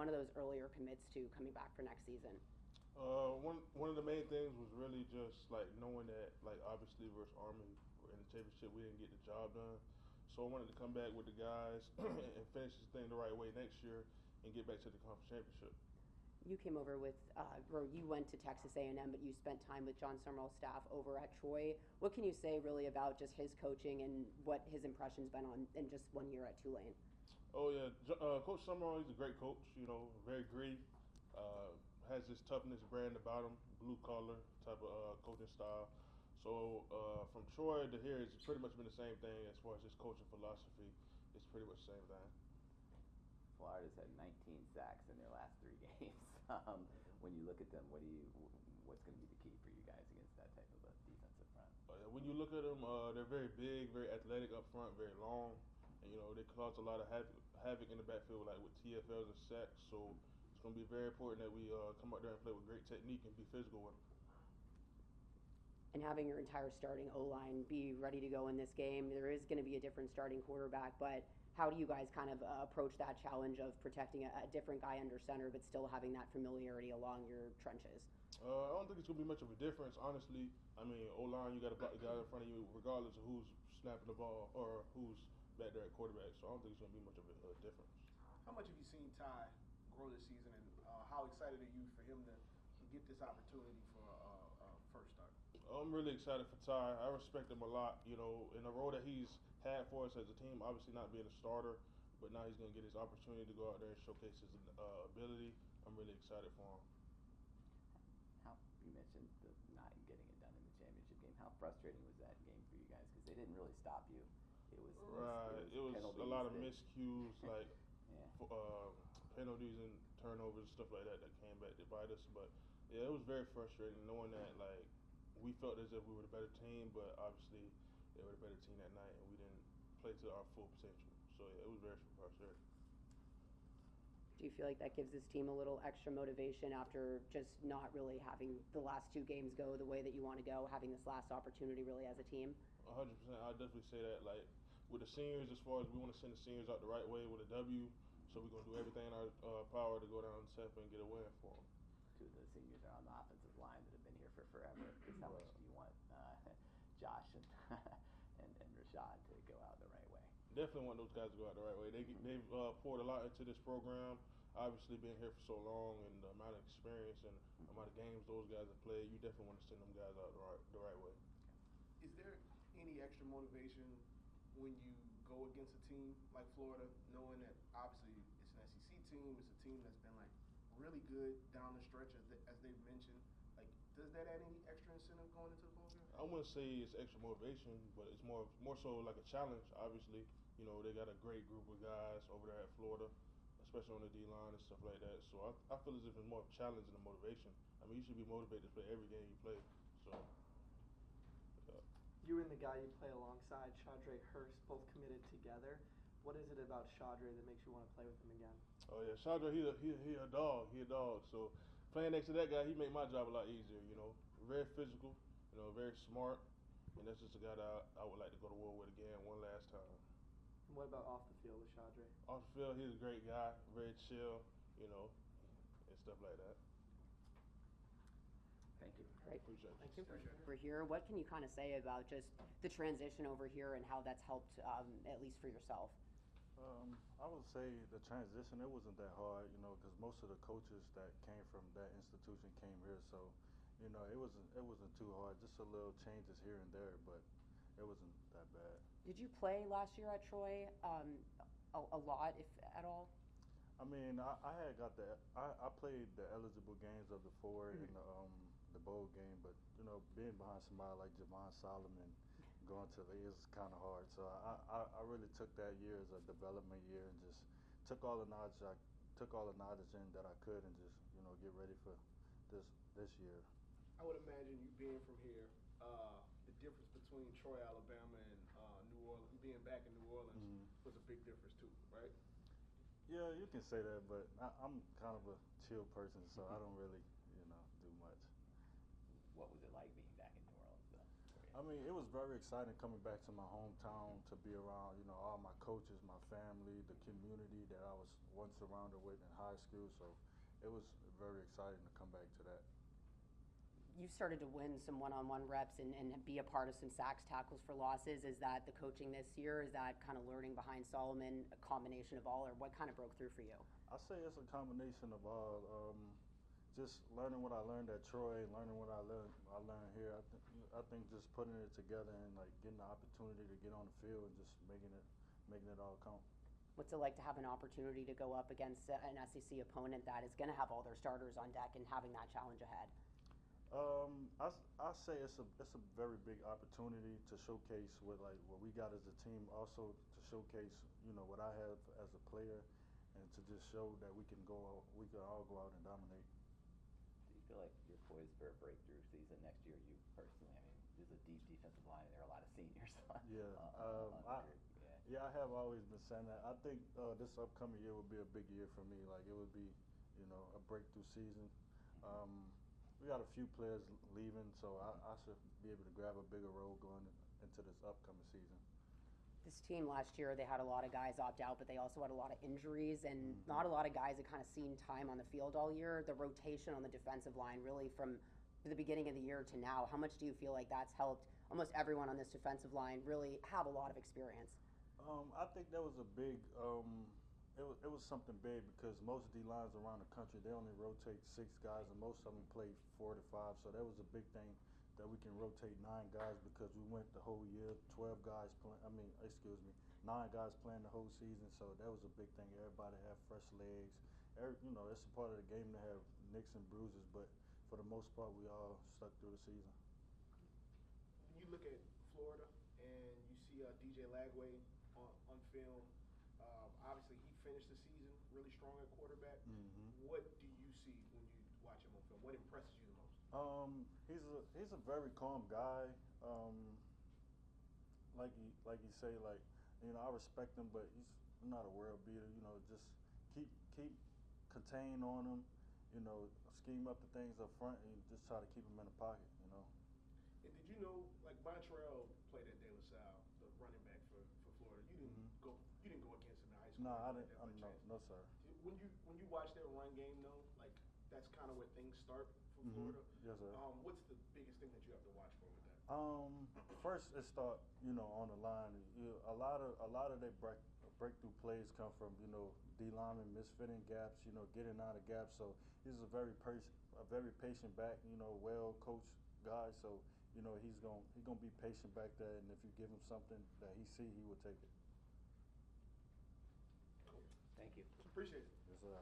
one of those earlier commits to coming back for next season? One of the main things was really just like knowing that, like, obviously versus Army in the championship we didn't get the job done, so I wanted to come back with the guys and finish this thing the right way next year and get back to the conference championship. You came over with, or you went to Texas A&M, but you spent time with John Summerall's staff over at Troy. What can you say really about just his coaching and what his impression's been on in just 1 year at Tulane? Oh yeah, Coach Summerall, he's a great coach. You know, very gritty. Uh, has this toughness brand about him, blue collar type of coaching style. So from Troy to here, it's pretty much been the same thing as far as his coaching philosophy. It's pretty much the same thing. Florida's had 19 sacks in their last 3 games. When you look at them, what's going to be the key for you guys against that type of a defensive front? When you look at them, they're very big, very athletic up front, very long, and you know they cause a lot of havoc in the backfield, like with TFLs and sacks. So it's going to be very important that we come out there and play with great technique and be physical with them. And having your entire starting O-line be ready to go in this game, there is going to be a different starting quarterback, but how do you guys kind of approach that challenge of protecting a different guy under center but still having that familiarity along your trenches? I don't think it's going to be much of a difference, honestly. I mean, O-line, you got to block the guy in front of you regardless of who's snapping the ball or who's back there at quarterback, so I don't think it's going to be much of a difference. How much have you seen Ty grow this season, and how excited are you for him to get this opportunity for a first start? I'm really excited for Ty. I respect him a lot. You know, in the role that he's had for us as a team, obviously not being a starter, but now he's going to get his opportunity to go out there and showcase his ability. I'm really excited for him. You mentioned not getting it done in the championship game. How frustrating was that game for you guys? Because they didn't really stop you. It was a lot of miscues, like yeah. Penalties and turnovers and stuff like that came back to bite us. But yeah, it was very frustrating knowing that, like, we felt as if we were the better team, but obviously they were the better team that night and we didn't play to our full potential. So yeah, it was very frustrating. Do you feel like that gives this team a little extra motivation after just not really having the last 2 games go the way that you want to go, having this last opportunity really as a team? 100%. I definitely say that. Like with the seniors, as far as we want to send the seniors out the right way with a W, so we're gonna do everything in our power to go down to Tampa and get a win for them. Two of the seniors are on the offensive line that have been here for forever. Just how much do you want Josh and and Rashad to go out the right way? Definitely want those guys to go out the right way. They've poured a lot into this program. Obviously, being here for so long and the amount of experience and the amount of games those guys have played, you definitely want to send them guys out the right way. Is there any extra motivation when you go against a team like Florida, knowing that obviously it's an SEC team, it's a team that's been like really good down the stretch as they've mentioned? Like, does that add any extra incentive going into the ball game? I wouldn't say it's extra motivation, but it's more so like a challenge. Obviously, you know they got a great group of guys over there at Florida, especially on the D line and stuff like that. So I feel as if it's more of a challenge than a motivation. I mean, you should be motivated to play every game you play. So. Yeah. You and the guy you play alongside, Shadre Hurst, both committed together. What is it about Shadre that makes you want to play with him again? Oh yeah, Shadre, he a dog. He a dog. So playing next to that guy, he made my job a lot easier. You know, very physical. You know, very smart, and that's just a guy that I would like to go to war with again one last time. And what about off the field with Shadre? Off the field, he's a great guy, very chill. You know, and stuff like that. Thank you. Great. Appreciate it. Thank you. Over here, what can you kind of say about just the transition over here and how that's helped, at least for yourself? I would say the transition, it wasn't that hard, you know, because most of the coaches that came from that institution came here, so, you know, it wasn't too hard. Just a little changes here and there, but it wasn't that bad. Did you play last year at Troy a lot, if at all? I mean, I played the eligible games of the 4 in the bowl game, but you know, being behind somebody like Javon Solomon, going to the is kind of hard. So I really took that year as a development year and just took all the knowledge in that I could and just get ready for this year. I would imagine you being from here, the difference between Troy, Alabama, and New Orleans, being back in New Orleans, was a big difference too, right? Yeah, you can say that, but I'm kind of a chill person, so I don't really, do much. What was it like being back in New Orleans, though, for you? I mean, it was very exciting coming back to my hometown to be around, you know, all my coaches, my family, the community that I was once surrounded with in high school. So it was very exciting to come back to that. You've started to win some one-on-one reps and be a part of some sacks, tackles for losses. Is that the coaching this year? Is that kind of learning behind Solomon, a combination of all, or what kind of broke through for you? I say it's a combination of all. Just learning what I learned at Troy and learning what I learned here. I think just putting it together and like getting the opportunity to get on the field and just making it all count. What's it like to have an opportunity to go up against an SEC opponent that is going to have all their starters on deck and having that challenge ahead? I say it's a very big opportunity to showcase what we got as a team. Also to showcase what I have as a player, and to just show that we can all go out and dominate. Do you feel like you're poised for a breakthrough season next year? You personally, I mean, there's a deep defensive line, and there are a lot of seniors. Yeah, I have always been saying that. I think this upcoming year will be a big year for me. Like it would be, a breakthrough season. We got a few players leaving, so I should be able to grab a bigger role going into this upcoming season. This team last year, they had a lot of guys opt out, but they also had a lot of injuries and not a lot of guys that kind of seen time on the field all year. The rotation on the defensive line, really from the beginning of the year to now, how much do you feel like that's helped almost everyone on this defensive line really have a lot of experience? I think that was a big. It was something big because most D lines around the country, they only rotate 6 guys, and most of them play 4 to 5. So that was a big thing that we can rotate 9 guys because we went the whole year 12 guys playing. 9 guys playing the whole season. So that was a big thing. Everybody have fresh legs. It's a part of the game to have nicks and bruises, but for the most part, we all stuck through the season. When you look at Florida and you see DJ Lagway on film. Obviously, he finished the season really strong at quarterback. What do you see when you watch him on film? What impresses you the most? He's a very calm guy. Like you say, I respect him, but he's not a world beater. Just keep contain on him. Scheme up the things up front and just try to keep him in the pocket. And did you know, like Montrell played at De La Salle, the running back for Florida? You didn't go against him in high school. No, I didn't. No, sir. When you watch their run game, though, like that's kind of where things start for Florida. Yes, sir. What's the biggest thing that you have to watch for with that? First it start on the line. A lot of their breakthrough plays come from D linemen misfitting gaps. Getting out of gaps. So he's a very patient back. Well coached guy. So he's gonna be patient back there. And if you give him something that he will take it. Cool. Thank you. Appreciate it. Yes, sir.